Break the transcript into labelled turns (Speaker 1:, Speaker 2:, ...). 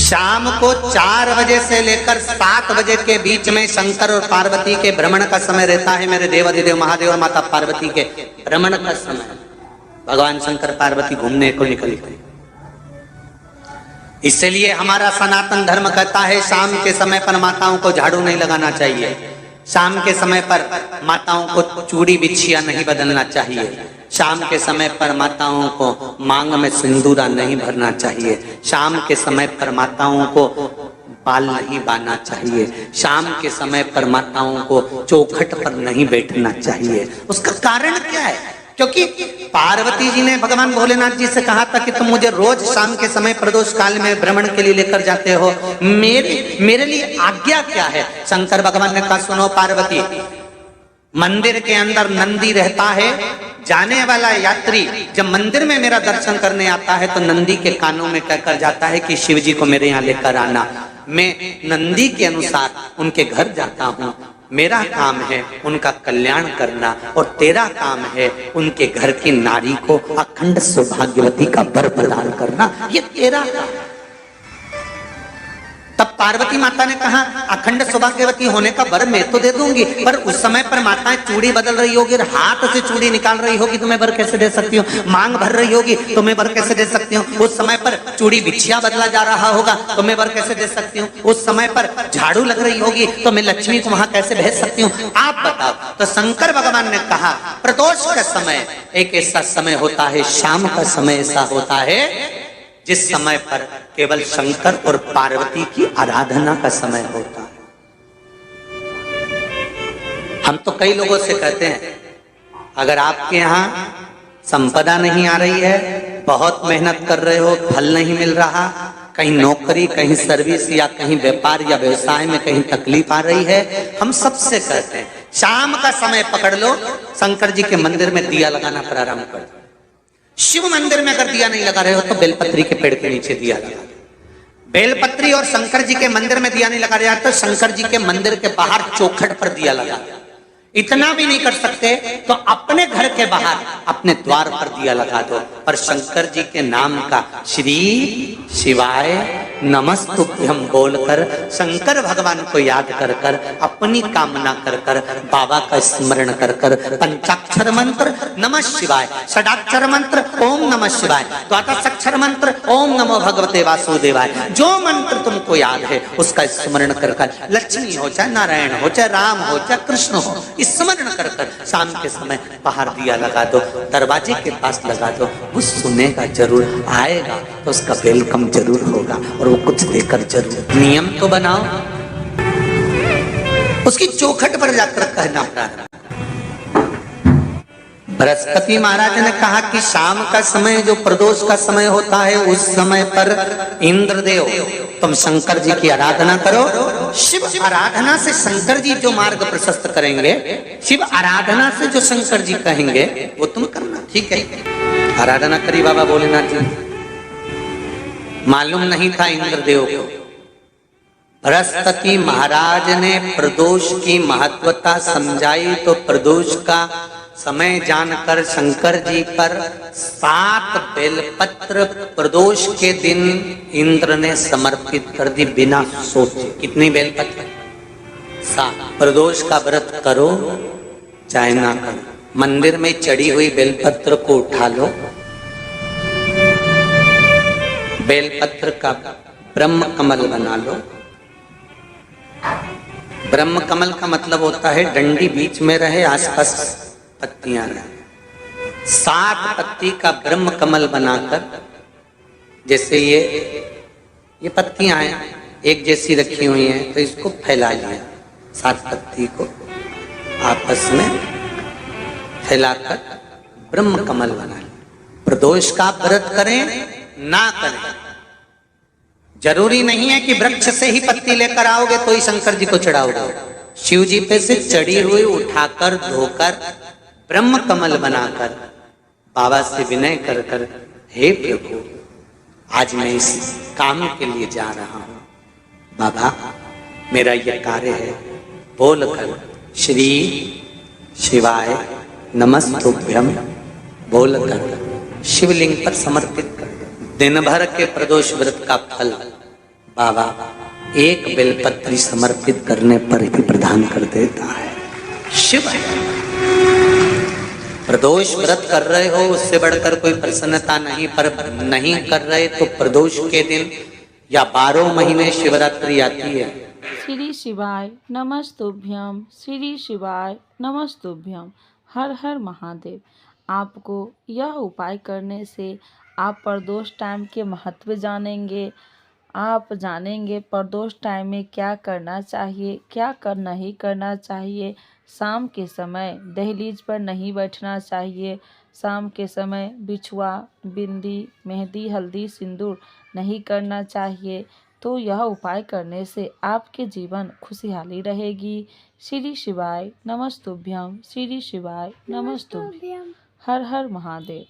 Speaker 1: शाम को 4 बजे से लेकर 7 बजे के बीच में शंकर और पार्वती के भ्रमण का समय रहता है। मेरे देवाधिदेव महादेव और माता पार्वती के भ्रमण का समय, भगवान शंकर पार्वती घूमने को निकले। इसलिए हमारा सनातन धर्म कहता है शाम के समय पर माताओं को झाड़ू नहीं लगाना चाहिए, शाम के समय पर माताओं को चूड़ी बिछिया नहीं बदलना चाहिए, शाम के समय पर माताओं को मांग में सिंदूरा नहीं भरना चाहिए, शाम के समय पर माताओं को बाल नहीं बांधना चाहिए, शाम के समय पर माताओं को चौखट पर नहीं बैठना चाहिए। उसका कारण क्या है? क्योंकि पार्वती जी ने भगवान भोलेनाथ जी से कहा था कि तुम मुझे रोज शाम के समय प्रदोष काल में भ्रमण के लिए लेकर जाते हो, मेरे लिए आज्ञा क्या है? शंकर भगवान ने कहा सुनो पार्वती, मंदिर के अंदर नंदी रहता है, जाने वाला यात्री जब मंदिर में मेरा दर्शन करने आता है तो नंदी के कानों में कहकर जाता है कि शिव जी को मेरे यहाँ लेकर आना। मैं नंदी के अनुसार उनके घर जाता हूँ, मेरा काम है उनका कल्याण करना और तेरा काम है उनके घर की नारी को अखंड सौभाग्यवती का वर प्रदान करना, ये तेरा काम। तब पार्वती माता ने कहा अखंड सौभाग्यवती होने का वर मैं तो दे दूंगी, पर उस समय पर माताएं चूड़ी बदल रही होगी, हाथ से चूड़ी निकाल रही होगी तो मैं वर कैसे दे सकती हूँ? मांग भर रही होगी तो मैं वर कैसे दे सकती हूँ? उस समय पर चूड़ी बिछिया बदला जा रहा होगा तो मैं वर कैसे दे सकती हूँ? उस समय पर झाड़ू लग रही होगी तो मैं लक्ष्मी को वहां कैसे भेज सकती हूँ? आप बताओ। तो शंकर भगवान ने कहा प्रदोष का समय एक ऐसा समय होता है, शाम का समय ऐसा होता है जिस समय पर केवल शंकर और पार्वती की आराधना का समय होता है। हम तो कई लोगों से कहते हैं अगर आपके यहाँ संपदा नहीं आ रही है, बहुत मेहनत कर रहे हो, फल नहीं मिल रहा, कहीं नौकरी, कहीं सर्विस या कहीं व्यापार या व्यवसाय में कहीं तकलीफ आ रही है, हम सबसे कहते हैं शाम का समय पकड़ लो, शंकर जी के मंदिर में दिया लगाना प्रारंभ कर दो। शिव मंदिर में अगर दिया नहीं लगा रहे हो तो बेलपत्री के पेड़ के नीचे दिया लगा दो। बेलपत्री और शंकर जी के मंदिर में दिया नहीं लगा रहे तो शंकर जी के मंदिर के बाहर चौखट पर दिया लगा दो। इतना भी नहीं कर सकते तो अपने घर के बाहर अपने द्वार पर दिया लगा दो, पर शंकर जी के नाम का श्री शिवाय नमस्तुभ्यम बोलकर शंकर भगवान को याद कर कर अपनी कामना कर कर बाबा का स्मरण कर कर पंचाक्षर मंत्र नमः शिवाय, षडाक्षर मंत्र ओम नमः शिवाय, द्वादशाक्षर मंत्र ओम नमो भगवते वासुदेवाय, जो मंत्र तुमको याद है उसका स्मरण कर कर लक्ष्मी हो चाहे नारायण हो चाहे राम हो चाहे कृष्ण हो स्मरण कर कर शाम के समय बाहर दिया लगा दो, दरवाजे के पास लगा दो। वो सुनेगा जरूर, आएगा तो उसका वेलकम जरूर होगा और वो कुछ देकर जरूर। नियम तो बनाओ, उसकी चौखट पर जाकर कहना प्रारंभ। बृहस्पति महाराज ने कहा कि शाम का समय जो प्रदोष का समय होता है उस समय पर इंद्रदेव तुम शंकर जी की आराधना करो। शिव आराधना से शंकर जी जो मार्ग प्रशस्त करेंगे, शिव आराधना से जो शंकर जी कहेंगे वो तुम करना, ठीक है? आराधना करी बाबा भोलेनाथ जी। मालूम नहीं था इंद्रदेव को, बृहस्पति महाराज ने प्रदोष की महत्वता समझाई तो प्रदोष का समय जानकर शंकर जी पर 7 बेलपत्र प्रदोष के दिन इंद्र ने समर्पित कर दी बिना सोचे। कितनी बेलपत्र? 7। प्रदोष का व्रत करो चाहे ना करो, मंदिर में चढ़ी हुई बेलपत्र को उठा लो, बेलपत्र का ब्रह्म कमल बना लो। ब्रह्म कमल का मतलब होता है डंडी बीच में रहे, आसपास पत्तियां रहे। 7 पत्ती का ब्रह्म कमल बनाकर, जैसे ये पत्तियां हैं एक जैसी रखी हुई हैं तो इसको फैला लिया, 7 पत्ती को आपस में फैलाकर ब्रह्म कमल बना लिया। प्रदोष का व्रत करें ना करें, जरूरी नहीं है कि वृक्ष से ही पत्ती लेकर आओगे तो ही शंकर जी को चढ़ाओगे। शिव जी पे से चढ़ी हुई उठाकर धोकर ब्रह्म कमल बनाकर बाबा से विनय कर कर, हे प्रभु आज मैं इस काम के लिए जा रहा हूं, बाबा मेरा यह कार्य है, बोलकर श्री शिवाय नमस्तुभ्यम बोलकर शिवलिंग पर समर्पित कर दिन भर के प्रदोष व्रत का फल बाबा एक बेलपत्री समर्पित करने पर ही प्रदान कर देता है। शिव है। प्रदोष व्रत कर रहे हो उससे बढ़कर कोई प्रसन्नता नहीं, पर नहीं कर रहे तो प्रदोष के दिन या 12 महीने शिवरात्रि आती है।
Speaker 2: श्री शिवाय नमस्तुभ्यम, श्री शिवाय नमस्तुभ्यम। हर हर महादेव। आपको यह उपाय करने से आप प्रदोष टाइम के महत्व जानेंगे। आप जानेंगे प्रदोष टाइम में क्या करना चाहिए, क्या नहीं करना चाहिए। शाम के समय दहलीज पर नहीं बैठना चाहिए। शाम के समय बिछुआ, बिंदी, मेहंदी, हल्दी, सिंदूर नहीं करना चाहिए। तो यह उपाय करने से आपके जीवन खुशहाली रहेगी। श्री शिवाय नमस्तुभ्यम, श्री शिवाय नमस्तुभ्यम। हर हर महादेव।